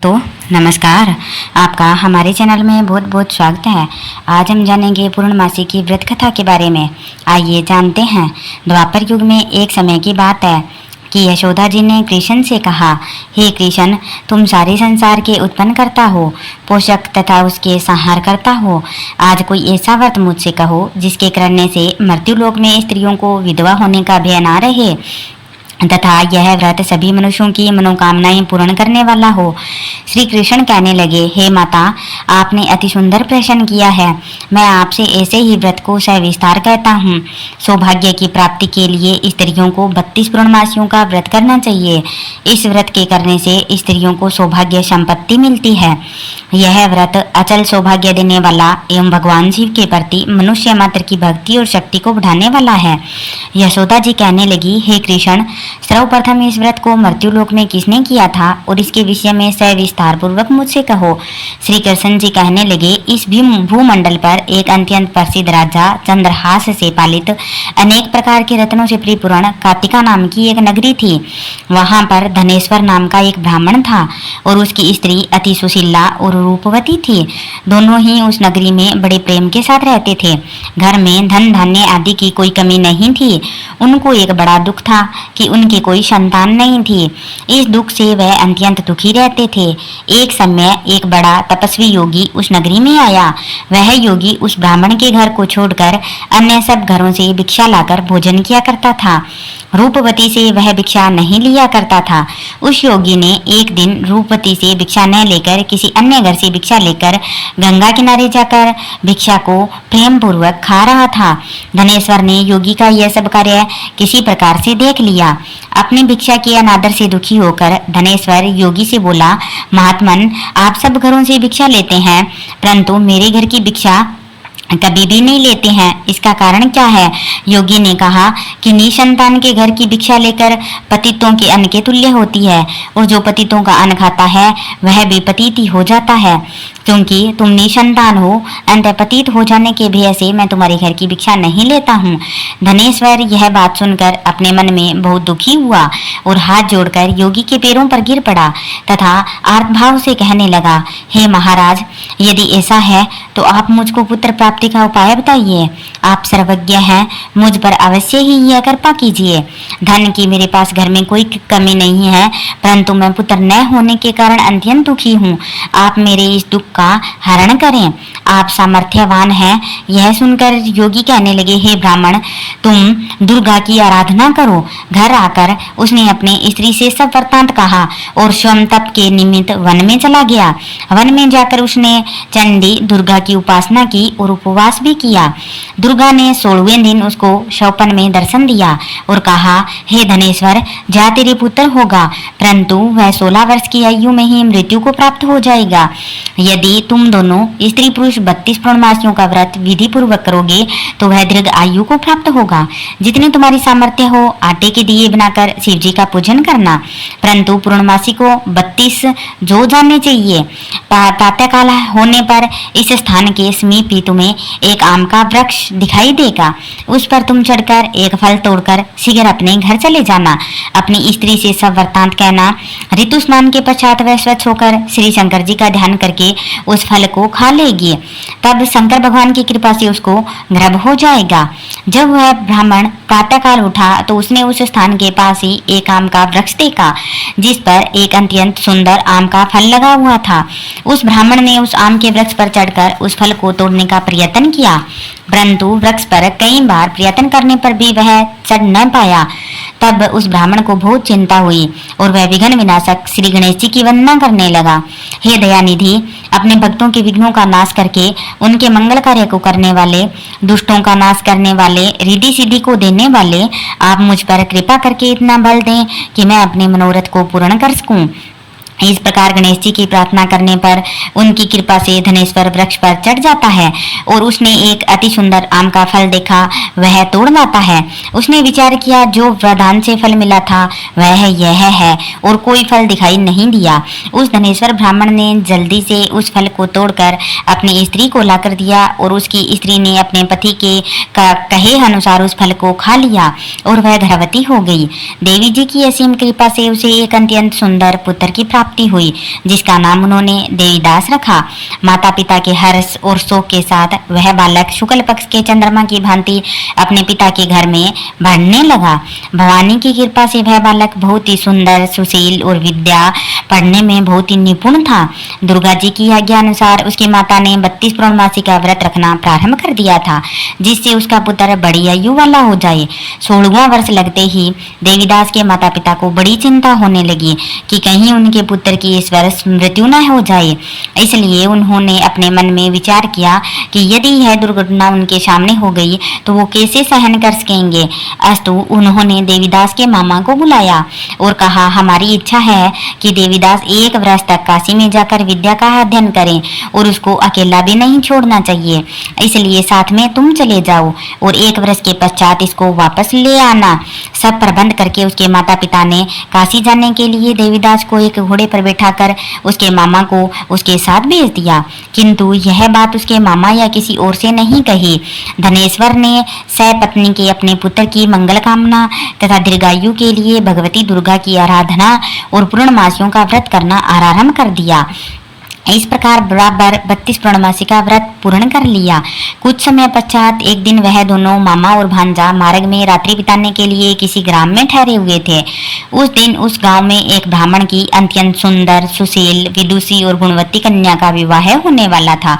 तो नमस्कार, आपका हमारे चैनल में बहुत बहुत स्वागत है। आज हम जानेंगे पूर्णमासी की व्रत कथा के बारे में। आइए जानते हैं। द्वापर युग में एक समय की बात है कि यशोदा जी ने कृष्ण से कहा, हे कृष्ण, तुम सारे संसार के उत्पन्न करता हो, पोषक तथा उसके संहार करता हो। आज कोई ऐसा व्रत मुझसे कहो जिसके करने से मृत्यु लोक में स्त्रियों को विधवा होने का भय ना रहे तथा यह व्रत सभी मनुष्यों की मनोकामनाएं पूर्ण करने वाला हो। श्री कृष्ण कहने लगे, हे माता, आपने अति सुंदर प्रश्न किया है। मैं आपसे ऐसे ही व्रत को सविस्तार कहता हूँ। सौभाग्य की प्राप्ति के लिए स्त्रियों को 32 पूर्णमासियों का व्रत करना चाहिए। इस व्रत के करने से स्त्रियों को सौभाग्य संपत्ति मिलती है। यह व्रत अचल सौभाग्य देने वाला एवं भगवान शिव के प्रति मनुष्य मात्र की भक्ति और शक्ति को बढ़ाने वाला है। यशोदा जी कहने लगी, हे कृष्ण, सर्वप्रथम इस व्रत को मृत्युलोक में किसने किया था और इसके विषय में सविस्तार पूर्वक मुझसे कहो। श्री कृष्ण जी कहने लगे, इस भूमंडल पर एक अत्यंत प्रसिद्ध राजा चंद्रहास से पालित अनेक प्रकार के रत्नों से परिपूर्ण कार्तिका नाम की एक नगरी थी। वहां पर धनेश्वर नाम का एक ब्राह्मण था और उसकी स्त्री अति सुशीला और रूपवती थी। दोनों ही उस नगरी में बड़े प्रेम के साथ रहते थे। घर में धन धान्य आदि की कोई कमी नहीं थी। उनको एक बड़ा दुख था कि उनकी कोई संतान नहीं थी। इस दुख से वह अत्यंत दुखी रहते थे। एक समय एक बड़ा तपस्वी योगी उस नगरी में आया। वह योगी उस ब्राह्मण के घर को छोड़कर अन्य सब घरों से भिक्षा लाकर भोजन किया करता था। रूपवती से वह भिक्षा नहीं लिया करता था। उस योगी ने एक दिन रूपवती से भिक्षा न लेकर किसी अन्य घर से भिक्षा लेकर गंगा किनारे जाकर भिक्षा को प्रेम पूर्वक खा रहा था। धनेश्वर ने योगी का यह सब कार्य किसी प्रकार से देख लिया। अपनी भिक्षा के अनादर से दुखी होकर धनेश्वर योगी से बोला, महात्मन, आप सब घरों से भिक्षा लेते हैं परंतु मेरे घर की भिक्षा कभी भी नहीं लेते हैं। इसका कारण क्या है? योगी ने कहा कि निसंतान के घर की भिक्षा लेकर पतितों के अन्न के तुल्य होती है और जो पतितों का अन्न खाता है वह भी पतित ही हो जाता है। क्योंकि तुम निसंतान हो, अंत पतित हो जाने के भय से मैं तुम्हारे घर की भिक्षा नहीं लेता हूँ। धनेश्वर यह बात सुनकर अपने मन में बहुत दुखी हुआ और हाथ जोड़कर योगी के पैरों पर गिर पड़ा तथा आर्तभाव से कहने लगा, हे महाराज, यदि ऐसा है तो आप मुझको पुत्र प्राप्ति का उपाय बताइए। आप सर्वज्ञ हैं, मुझ पर अवश्य ही यह कृपा कीजिए। धन की मेरे पास घर में कोई कमी नहीं है परंतु मैं पुत्र न होने के कारण अत्यंत दुखी हूँ। आप मेरे इस दुख का हरण करें। आप सामर्थ्यवान हैं। यह सुनकर योगी कहने लगे, हे ब्राह्मण, तुम दुर्गा की आराधना करो। घर आकर उसने अपने स्त्री से सब वृत्तांत कहा और स्वयं तप के निमित्त वन में चला गया। वन में जाकर उसने चंडी दुर्गा की उपासना की और उपवास भी किया। दुर्गा ने 16वें दिन उसको स्वप्न में दर्शन दिया और कहा, हे धनेश्वर, जा तेरे पुत्र होगा परंतु वह 16 वर्ष की आयु में ही मृत्यु को प्राप्त हो जाएगा। यदि तुम दोनों स्त्री पुरुष 32 पूर्णमासियों का व्रत विधि पूर्वक करोगे तो वह दीर्घ आयु को प्राप्त होगा। जितनी तुम्हारी सामर्थ्य हो आटे के दिए बनाकर शिव जी का पूजन करना, परंतु पूर्णमासी को 32 जो जानने चाहिए। प्रातःकाल होने पर इस स्थान के समीप ही तुम्हें एक आम का वृक्ष दिखाई देगा। उस पर तुम चढ़कर एक फल तोड़कर शीघ्र अपने घर चले जाना। अपनी स्त्री से सब वृत्तांत कहना। ऋतु स्नान के पश्चात वह स्वच्छ होकर श्री शंकर जी का ध्यान करके उस फल को खा लेगी। तब शंकर भगवान की कृपा से उसको गर्भ हो जाएगा। जब वह ब्राह्मण प्रातःकाल उठा तो उसने उस स्थान के पास ही एक आम का वृक्ष देखा जिस पर एक अत्यंत सुंदर आम का फल लगा हुआ था। उस ब्राह्मण ने उस आम के वृक्ष पर चढ़कर उस फल को तोड़ने का प्रयत्न किया परंतु वृक्ष पर कई बार प्रयत्न करने पर भी वह चढ़ न पाया। तब उस ब्राह्मण को बहुत चिंता हुई और वह विघ्न विनाशक श्री गणेश जी की वंदना करने लगा। हे दयानिधि, अपने भक्तों के विघ्नों का नाश करके उनके मंगल कार्य को करने वाले, दुष्टों का नाश करने वाले, रिद्धि सिद्धि को देने वाले, आप मुझ पर कृपा करके इतना बल दें कि मैं अपने मनोरथ को पूर्ण कर सकूं। इस प्रकार गणेश जी की प्रार्थना करने पर उनकी कृपा से धनेश्वर वृक्ष पर चढ़ जाता है और उसने एक अति सुंदर आम का फल देखा, वह तोड़ लाता है। उसने विचार किया, जो वरदान से फल मिला था वह यह है और कोई फल दिखाई नहीं दिया। उस धनेश्वर ब्राह्मण ने जल्दी से उस फल को तोड़कर अपनी स्त्री को लाकर दिया और उसकी स्त्री ने अपने पति के कहे अनुसार उस फल को खा लिया और वह गर्भवती हो गई। देवी जी की असीम कृपा से उसे एक अत्यंत सुंदर पुत्र की प्राप्ति प्राप्ति हुई, जिसका नाम उन्होंने देवीदास रखा। माता पिता के हर्ष और शोक के साथ वह बालक शुक्ल पक्ष के चंद्रमा की भांति अपने पिता के घर में बढ़ने लगा। भवानी की कृपा से वह बालक बहुत ही सुंदर, सुशील और विद्या पढ़ने में बहुत ही निपुण था। दुर्गा जी की आज्ञा अनुसार उसकी माता ने 32 पूर्णमासी का व्रत रखना प्रारंभ कर दिया था, जिससे उसका पुत्र बड़ी आयु वाला हो जाए। 16वां वर्ष लगते ही देवीदास के माता पिता को बड़ी चिंता होने लगी कि कहीं उनके पुत्र की इस वर्ष मृत्यु न हो जाए। इसलिए उन्होंने अपने मन में विचार किया कि यदि यह दुर्घटना उनके सामने हो गई तो वो कैसे सहन कर सकेंगे। अस्तु उन्होंने देवीदास के मामा को बुलाया और कहा, हमारी इच्छा है कि देवीदास 1 वर्ष तक काशी में जाकर विद्या का अध्ययन करें और उसको अकेला भी नहीं छोड़ना चाहिए, इसलिए साथ में तुम चले जाओ और 1 वर्ष के पश्चात इसको वापस ले आना। सब प्रबंध करके उसके माता पिता ने काशी जाने के लिए देवीदास को एक घोड़े पर बैठाकर उसके मामा को उसके साथ भेज दिया, किंतु यह बात उसके मामा या किसी और से नहीं कही। धनेश्वर ने सपत्नी के अपने पुत्र की मंगल कामना तथा दीर्घायु के लिए भगवती दुर्गा की आराधना और पूर्णमासियों का व्रत करना आरंभ कर दिया। इस प्रकार बराबर 32 पूर्णमासी का व्रत पूर्ण कर लिया। कुछ समय पश्चात एक दिन वह दोनों मामा और भांजा मार्ग में रात्रि बिताने के लिए किसी ग्राम में ठहरे हुए थे। उस दिन उस गांव में एक ब्राह्मण की अत्यंत सुंदर, सुशील, विदुषी और गुणवती कन्या का विवाह होने वाला था।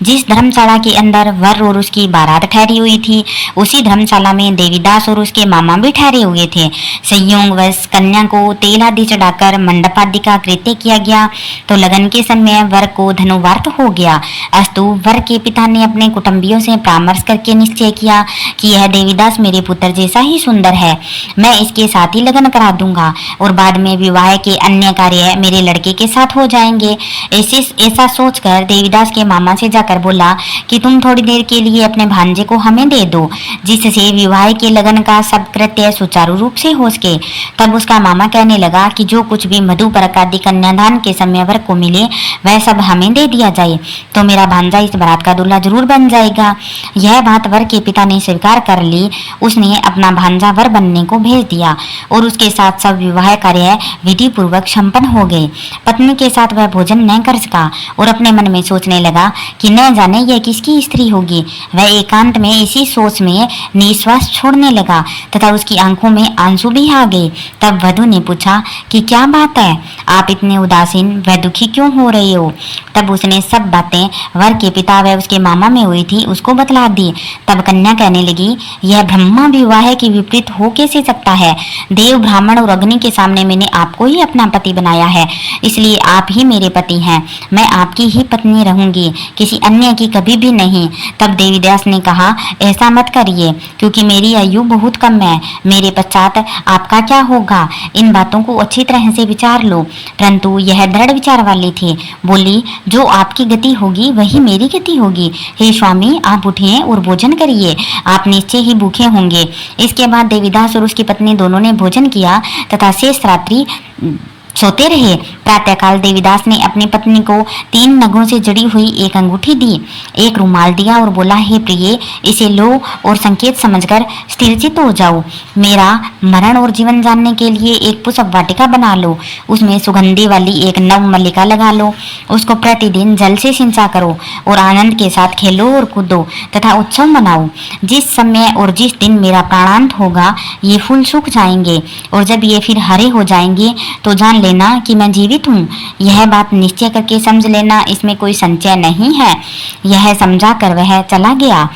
जिस धर्मशाला के अंदर वर और उसकी बारात ठहरी हुई थी, उसी धर्मशाला में देवीदास और उसके मामा भी ठहरे हुए थे। संयोगवश कन्या को तेल आदि चढ़ाकर मंडप आदि का कृत्य किया गया तो लगन के समय वर को धनुवार्थ हो गया। अस्तु वर के पिता ने अपने कुटुंबियों से परामर्श करके निश्चय किया कि यह देवीदास मेरे पुत्र जैसा ही सुंदर है, मैं इसके साथ ही लगन करा दूंगा और बाद में विवाह के अन्य कार्य मेरे लड़के के साथ हो जाएंगे। ऐसा सोचकर देवीदास के मामा से जाकर बोला कि तुम थोड़ी देर के लिए अपने भांजे को हमें दे दो, जिससे विवाह के लगन का सब कृत्य सुचारू रूप से हो सके। तब उसका मामा कहने लगा कि जो कुछ भी मधुपर्क आदि कन्यादान के समय वर को मिले वह सब हमें दे दिया जाए, तो मेरा भांजा इस बारात का दूल्हा जरूर बन जाएगा। यह बात वर के पिता ने स्वीकार कर ली। उसने अपना भांजा वर बनने को भेज दिया और उसके साथ सब विवाह कार्य विधि पूर्वक संपन्न हो गए। पत्नी के साथ वह भोजन न कर सका और अपने मन में सोचने लगा कि न जाने यह किसकी स्त्री होगी। वह एकांत में इसी सोच में निश्वास छोड़ने लगा तथा उसकी आंखों में आंसू भी आ गए। तब वधु ने पूछा कि क्या बात है, आप इतने उदासीन व दुखी क्यों हो रहे हो। तब उसने सब बातें वर के पिता व उसके मामा में हुई थी उसको बतला दी। तब कन्या कहने लगी, यह ब्रह्मा विवाह के विपरीत हो कैसे सकता है। देव, ब्राह्मण और अग्नि के सामने मैंने आपको ही अपना पति बनाया है, इसलिए आप ही मेरे पति हैं। मैं आपकी ही पत्नी रहूंगी, किसी अन्य की कभी भी नहीं। तब देवीदास ने कहा, ऐसा मत करिए, क्योंकि मेरी आयु बहुत कम है, मेरे पश्चात आपका क्या होगा। इन बातों को अच्छी तरह से विचार लो। परंतु यह दृढ़ विचार वाली थी। बोली, जो आपकी गति होगी वही मेरी गति होगी। हे स्वामी, आप उठिए और भोजन करिए, आप निश्चय ही भूखे होंगे। इसके बाद देवीदास और उसकी पत्नी दोनों ने भोजन किया तथा शेष रात्रि सोते रहे। प्रातःकाल देवीदास ने अपनी पत्नी को 3 नगों से जड़ी हुई एक अंगूठी दी, एक रुमाल दिया और बोला, हे प्रिय, इसे लो और संकेत समझकर स्थिरचित हो जाओ। मेरा मरण और जीवन जानने के लिए एक पुष्प वाटिका बना लो, उसमें सुगंधी वाली एक नव मल्लिका लगा लो, उसको प्रतिदिन जल से सिंचा करो और आनंद के साथ खेलो और कूदो तथा उत्सव मनाओ। जिस समय और जिस दिन मेरा प्राणांत होगा ये फूल सूख जाएंगे और जब ये फिर हरे हो जाएंगे तो जान लेना कि मैं जीवित हूँ। यह बात निश्चय करके समझ लेना, इसमें कोई संशय नहीं है। यह समझा कर वह चला गया।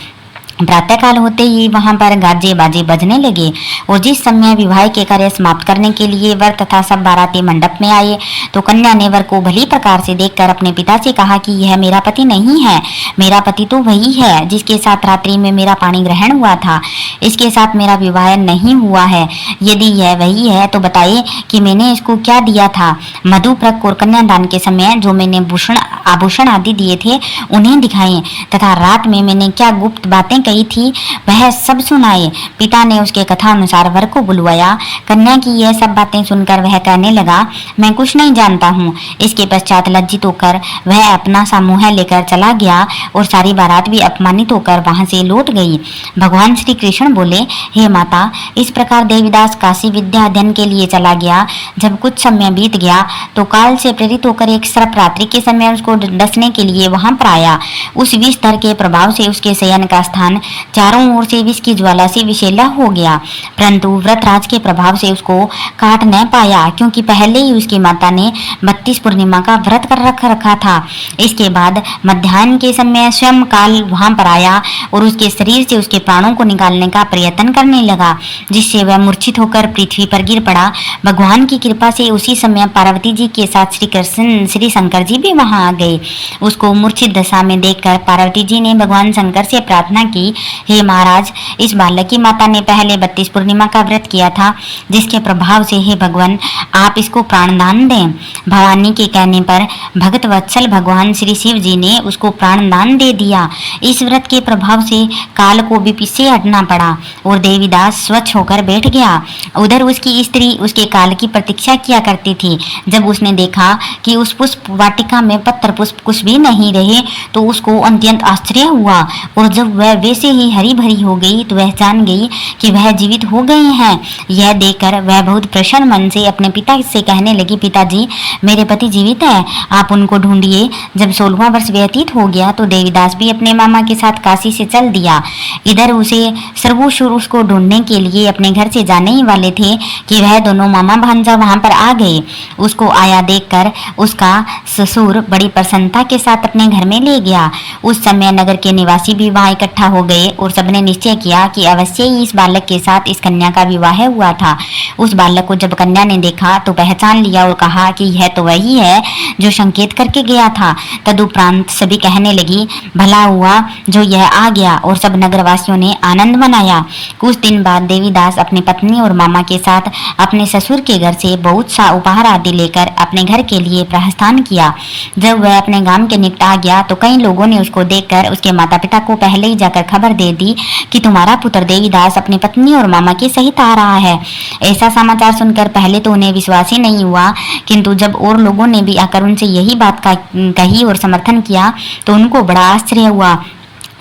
प्रातःकाल होते ही वहां पर गाजे बाजे बजने लगे और जिस समय विवाह के कार्य समाप्त करने के लिए वर तथा सब बाराती मंडप में आए तो कन्या ने वर को भली प्रकार से देखकर अपने पिता से कहा कि यह मेरा पति नहीं है, मेरा पति तो वही है जिसके साथ रात्रि में मेरा पानी ग्रहण हुआ था, इसके साथ मेरा विवाह नहीं हुआ है। यदि यह वही है तो बताइए कि मैंने इसको क्या दिया था। मधुपर्क और कन्यादान के समय जो मैंने भूषण आभूषण आदि दिए थे उन्हें दिखाए तथा रात में मैंने क्या गुप्त बातें कही थी वह सब सुनाए। पिता ने उसके कथा अनुसार वर को बुलवाया। कन्या की यह सब बातें सुनकर वह कहने लगा, मैं कुछ नहीं जानता हूँ। इसके पश्चात लज्जित होकर वह अपना समूह लेकर चला गया और सारी बारात भी अपमानित होकर वहां से लौट गई। भगवान श्री कृष्ण बोले, हे माता, इस प्रकार देवीदास काशी विद्या अध्ययन के लिए चला गया। जब कुछ समय बीत गया तो काल से प्रेरित होकर एक सर्प रात्रि के समय उसको डसने के लिए वहां पर आया। उस विष धर के प्रभाव से उसके शयन का स्थान चारों ओर से विष की ज्वाला से विषैला हो गया, परंतु व्रतराज के प्रभाव से उसको काट न पाया, क्योंकि पहले ही उसकी माता ने 32 पूर्णिमा का व्रत कर रखा था। इसके बाद मध्याह्न के समय स्वयं काल वहां पर आया और उसके शरीर से उसके प्राणों को निकालने का प्रयत्न करने लगा, जिससे वह मूर्छित होकर पृथ्वी पर गिर पड़ा। भगवान की कृपा से उसी समय पार्वती जी के साथ श्री शंकर जी भी वहां आ गए। उसको मूर्छित दशा में देखकर पार्वती जी ने भगवान शंकर से प्रार्थना की, हे महाराज, इस बालक की माता ने पहले 32 पूर्णिमा का व्रत किया था, जिसके प्रभाव से हे भगवान आप इसको प्राणदान दें। भवानी के कहने पर भक्त वत्सल भगवान श्री शिव जी ने उसको प्राणदान दे दिया। इस व्रत के प्रभाव से काल को भी पीछे हटना पड़ा और देवीदास स्वच्छ होकर बैठ गया। उधर उसकी स्त्री उसके काल की प्रतीक्षा किया करती थी। जब उसने देखा कि उस पुष्प वाटिका में पत्र पुष्प कुछ भी नहीं रहे तो उसको अत्यंत आश्चर्य हुआ, और जब वह वैसे ही हरी भरी हो गई तो वह जान गई कि वह जीवित हो गए हैं। यह देखकर वह बहुत प्रसन्न मन से अपने पिता से कहने लगी, पिताजी, मेरे पति जीवित है, आप उनको ढूंढिए। जब 16वां वर्ष व्यतीत हो गया तो देवीदास भी अपने मामा के साथ काशी से चल दिया। इधर उसे सर्वशुर उसको ढूंढने के लिए अपने घर से जाने ही वाले थे कि वह दोनों मामा भांजा वहां पर आ गए। उसको आया देखकर उसका ससुर बड़ी प्रसन्नता के साथ अपने घर में ले गया। उस समय नगर के निवासी भी वहां इकट्ठा हो गए और सबने निश्चय किया कि अवश्य ही इस बालक के साथ इस कन्या का विवाह हुआ था। उस बालक को जब कन्या ने देखा तो पहचान लिया और कहा कि यह तो वही है जो संकेत करके गया था। तदुपरांत सभी कहने लगी, भला हुआ जो यह आ गया, और सब नगरवासियों ने आनंद मनाया। कुछ दिन बाद देवीदास अपनी पत्नी और मामा के साथ अपने ससुर के घर से बहुत सा उपहार आदि लेकर अपने घर के लिए प्रस्थान किया। जब वह अपने गांव के निकट आ गया तो कई लोगों ने उसको देखकर उसके माता पिता को पहले ही जाकर खबर दे दी कि तुम्हारा पुत्र देवीदास अपनी पत्नी और मामा के सहित आ रहा है। ऐसा समाचार सुनकर पहले तो उन्हें विश्वास ही नहीं हुआ, किंतु जब और लोगों ने भी आकर उनसे यही बात कही और समर्थन किया तो उनको बड़ा आश्चर्य हुआ।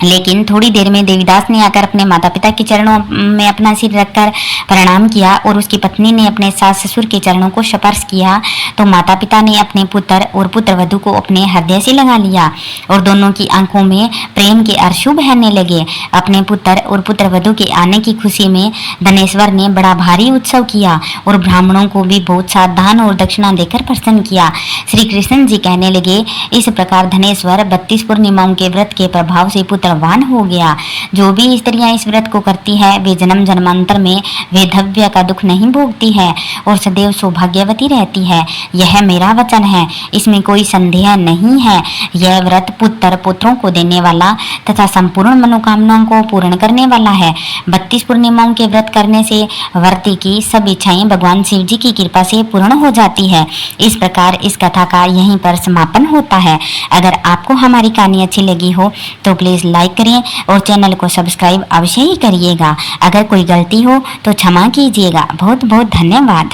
लेकिन थोड़ी देर में देवीदास ने आकर अपने माता पिता के चरणों में अपना सिर रखकर प्रणाम किया और उसकी पत्नी ने अपने सास ससुर के चरणों को स्पर्श किया तो माता पिता ने अपने पुत्र और पुत्रवधू को अपने हृदय से लगा लिया और दोनों की आंखों में प्रेम के अश्रु बहने लगे। अपने पुत्र और पुत्रवधू के आने की खुशी में धनेश्वर ने बड़ा भारी उत्सव किया और ब्राह्मणों को भी बहुत सा दान और दक्षिणा देकर प्रसन्न किया। श्री कृष्ण जी कहने लगे, इस प्रकार धनेश्वर 32 पूर्णिमाओं के व्रत के प्रभाव से पुत्रवान हो गया। जो भी स्त्रियां इस व्रत को करती है वे जन्म जन्मांतर में वैधव्य का दुख नहीं भोगती है और सदैव सौभाग्यवती रहती है। यह मेरा वचन है, इसमें कोई संदेह नहीं है। यह व्रत पुत्र पुत्रों को देने वाला तथा संपूर्ण मनोकामनाओं को पूर्ण करने वाला है। 32 पूर्णिमाओं के व्रत करने से व्रती की सब इच्छाएं भगवान शिव जी की कृपा से पूर्ण हो जाती है। इस प्रकार इस कथा का यहीं पर समापन होता है। अगर आपको हमारी कहानी अच्छी लगी हो तो प्लीज लाइक करें और चैनल को सब्सक्राइब अवश्य ही करिएगा। अगर कोई गलती हो तो क्षमा कीजिएगा। बहुत बहुत धन्यवाद।